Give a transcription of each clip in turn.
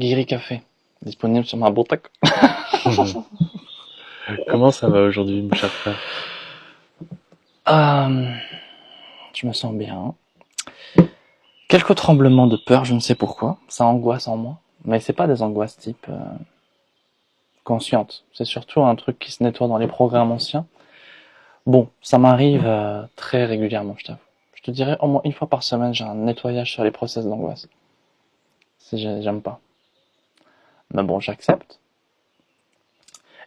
Guiri Café, disponible sur ma boutique. Comment ça va aujourd'hui, mon cher frère? Euh, je me sens bien. Quelques tremblements de peur, je ne sais pourquoi. Ça angoisse en moi. Mais c'est pas des angoisses type conscientes. C'est surtout un truc qui se nettoie dans les programmes anciens. Bon, ça m'arrive très régulièrement, je t'avoue. Je te dirais au moins une fois par semaine, j'ai un nettoyage sur les process d'angoisse. J'aime pas. Mais bon, j'accepte.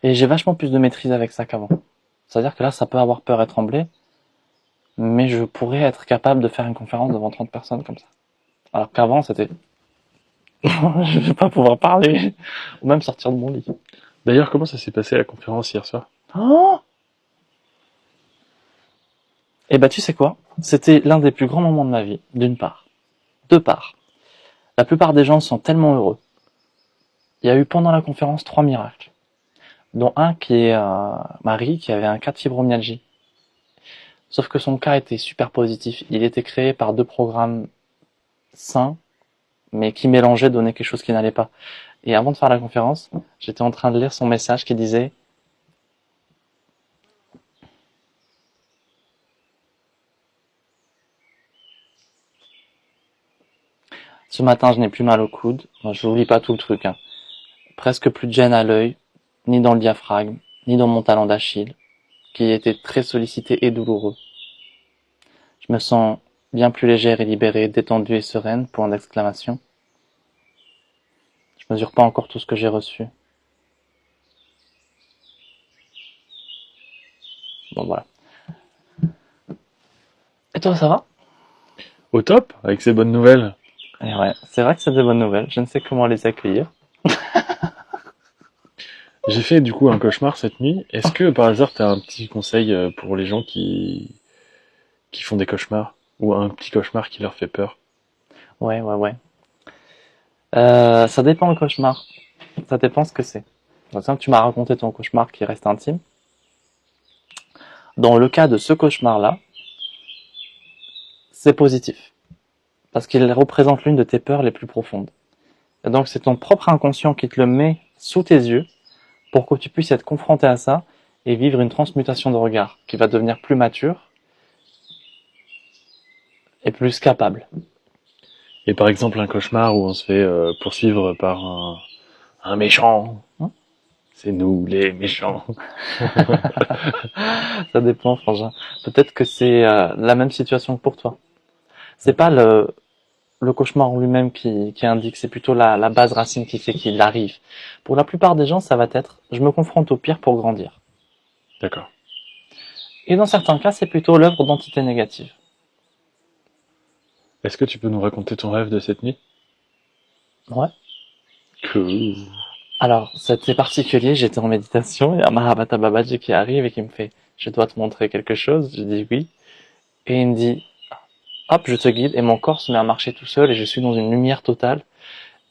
Et j'ai vachement plus de maîtrise avec ça qu'avant. C'est-à-dire que là, ça peut avoir peur et trembler, mais je pourrais être capable de faire une conférence devant 30 personnes comme ça. Alors qu'avant, c'était je vais pas pouvoir parler, ou même sortir de mon lit. D'ailleurs, comment ça s'est passé la conférence hier soir? Oh et bah tu sais quoi? C'était l'un des plus grands moments de ma vie, d'une part. Deux parts. La plupart des gens sont tellement heureux. Il y a eu pendant la conférence 3 miracles, dont un qui est Marie, qui avait un cas de fibromyalgie. Sauf que son cas était super positif. Il était créé par deux programmes sains, mais qui mélangeaient, donnaient quelque chose qui n'allait pas. Et avant de faire la conférence, j'étais en train de lire son message qui disait ce matin, je n'ai plus mal au coude. Moi, je n'oublie pas tout le truc, hein. Presque plus de gêne à l'œil, ni dans le diaphragme, ni dans mon talon d'Achille, qui était très sollicité et douloureux. Je me sens bien plus légère et libérée, détendue et sereine, point d'exclamation. Je mesure pas encore tout ce que j'ai reçu. Bon, voilà. Et toi, ça va? Au top, avec ces bonnes nouvelles. Et ouais, c'est vrai que c'est des bonnes nouvelles. Je ne sais comment les accueillir. J'ai fait du coup un cauchemar cette nuit. Est-ce que par hasard t'as un petit conseil pour les gens qui font des cauchemars? Ou un petit cauchemar qui leur fait peur? Ouais. Ça dépend le cauchemar. Ça dépend ce que c'est. Par exemple, tu m'as raconté ton cauchemar qui reste intime. Dans le cas de ce cauchemar-là, c'est positif. Parce qu'il représente l'une de tes peurs les plus profondes. Et donc, c'est ton propre inconscient qui te le met sous tes yeux pour que tu puisses être confronté à ça et vivre une transmutation de regard qui va devenir plus mature et plus capable. Et par exemple un cauchemar où on se fait poursuivre par un méchant. Hein. C'est nous les méchants. Ça dépend, frangin. Peut-être que c'est la même situation que pour toi. C'est pas le cauchemar en lui-même qui indique, c'est plutôt la base racine qui fait qu'il arrive. Pour la plupart des gens, ça va être je me confronte au pire pour grandir. D'accord. Et dans certains cas, c'est plutôt l'œuvre d'entités négatives. Est-ce que tu peux nous raconter ton rêve de cette nuit? Ouais. Cool. Alors, c'était particulier, j'étais en méditation, il y a Mahabhata Babaji qui arrive et qui me fait je dois te montrer quelque chose. Je dis oui. Et il me dit hop, je te guide, et mon corps se met à marcher tout seul et je suis dans une lumière totale.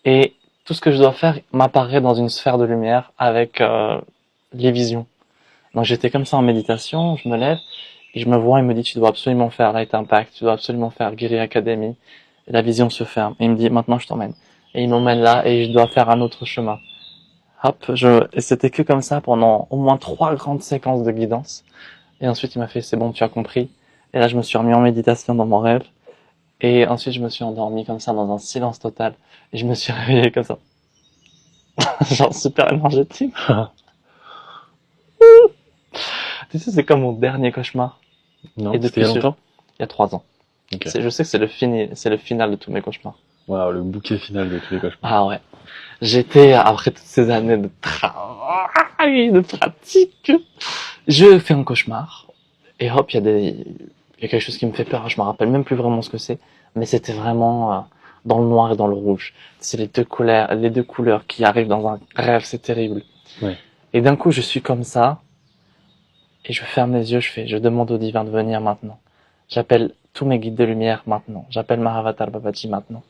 Et tout ce que je dois faire m'apparaît dans une sphère de lumière avec les visions. Donc j'étais comme ça en méditation, je me lève et je me vois, il me dit tu dois absolument faire Light Impact, tu dois absolument faire Giri Academy. Et la vision se ferme. Et il me dit maintenant je t'emmène. Et il m'emmène là et je dois faire un autre chemin. Hop, et c'était que comme ça pendant au moins 3 grandes séquences de guidance. Et ensuite il m'a fait c'est bon, tu as compris. Et là je me suis remis en méditation dans mon rêve. Et ensuite je me suis endormi comme ça dans un silence total. Et je me suis réveillé comme ça. Genre super énergétique. Tu sais, c'est comme mon dernier cauchemar. Et Non, c'était il depuis y a longtemps? il y a 3 ans. Ok. Je sais que c'est le final de tous mes cauchemars. Waouh, le bouquet final de tous les cauchemars. Ah ouais. J'étais, après toutes ces années de travail, de pratique, je fais un cauchemar. Et hop, il y a quelque chose qui me fait peur. Je me rappelle même plus vraiment ce que c'est. Mais c'était vraiment dans le noir et dans le rouge. C'est les deux couleurs qui arrivent dans un rêve, c'est terrible. Ouais. Et d'un coup, je suis comme ça. Et je ferme les yeux, je demande au divin de venir maintenant. J'appelle tous mes guides de lumière maintenant. J'appelle Mahavatar Babaji maintenant.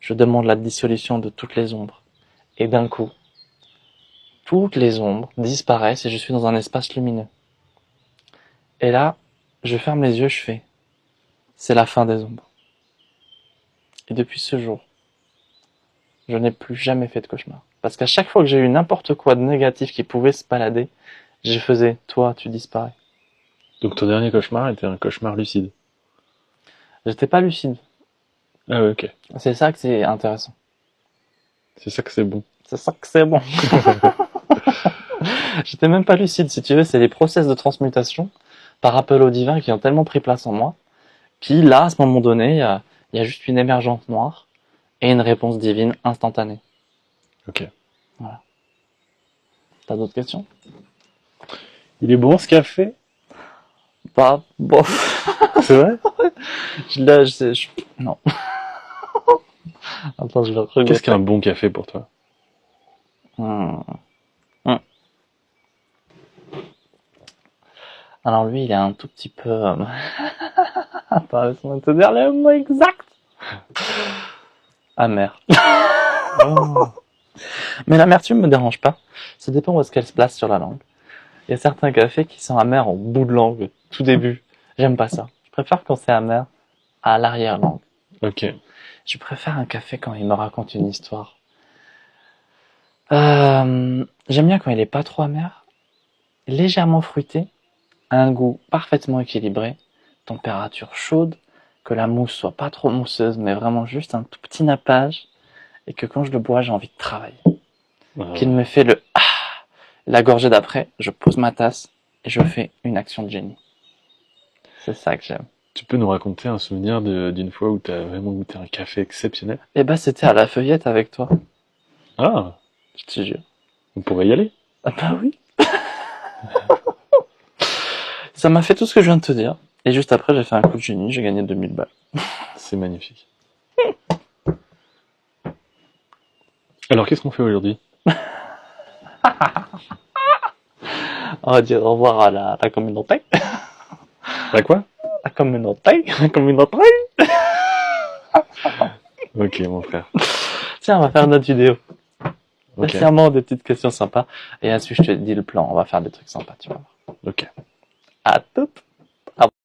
Je demande la dissolution de toutes les ombres. Et d'un coup, toutes les ombres disparaissent et je suis dans un espace lumineux. Et là, je ferme les yeux, je fais, c'est la fin des ombres. Et depuis ce jour, je n'ai plus jamais fait de cauchemar. Parce qu'à chaque fois que j'ai eu n'importe quoi de négatif qui pouvait se balader, je faisais, toi, tu disparais. Donc ton dernier cauchemar était un cauchemar lucide. J'étais pas lucide. Ah ouais, ok. C'est ça que c'est intéressant. C'est ça que c'est bon. C'est ça que c'est bon. J'étais même pas lucide, si tu veux, c'est les process de transmutation par appel au divin qui ont tellement pris place en moi, qui là, à ce moment donné, il y a juste une émergence noire et une réponse divine instantanée. Ok. T'as d'autres questions? Il est bon ce café? Pas, bof. C'est vrai? Là, non. Attends, je vais regarder. Qu'est-ce qu'un bon café pour toi? Hmm. Hmm. Alors lui, il est un tout petit peu... Attends, laisse-moi te dire le mot exact. Amer. Oh. Mais l'amertume me dérange pas. Ça dépend où est-ce qu'elle se place sur la langue. Il y a certains cafés qui sont amers au bout de langue, tout début. J'aime pas ça. Je préfère quand c'est amer à l'arrière-langue. Ok. Je préfère un café quand il me raconte une histoire. J'aime bien quand il est pas trop amer, légèrement fruité, un goût parfaitement équilibré, température chaude, que la mousse soit pas trop mousseuse, mais vraiment juste un tout petit nappage, et que quand je le bois, j'ai envie de travailler. Qu'il me fait le ah, la gorgée d'après, je pose ma tasse et je fais une action de génie. C'est ça que j'aime. Tu peux nous raconter un souvenir d'une fois où tu as vraiment goûté un café exceptionnel? Et bah c'était à la feuillette avec toi, Ah, je te jure. on pourrait y aller. Ah bah oui. Ça m'a fait tout ce que je viens de te dire. Et juste après, j'ai fait un coup de génie, j'ai gagné 2000 balles. C'est magnifique. Alors, qu'est-ce qu'on fait aujourd'hui? On va dire au revoir à la communauté. Bah quoi? La communauté. La communauté. Ok, mon frère. Tiens, on va faire notre vidéo. Ok. Laisse-moi des petites questions sympas. Et ensuite, je te dis le plan. On va faire des trucs sympas, tu vois. Ok. À toutes.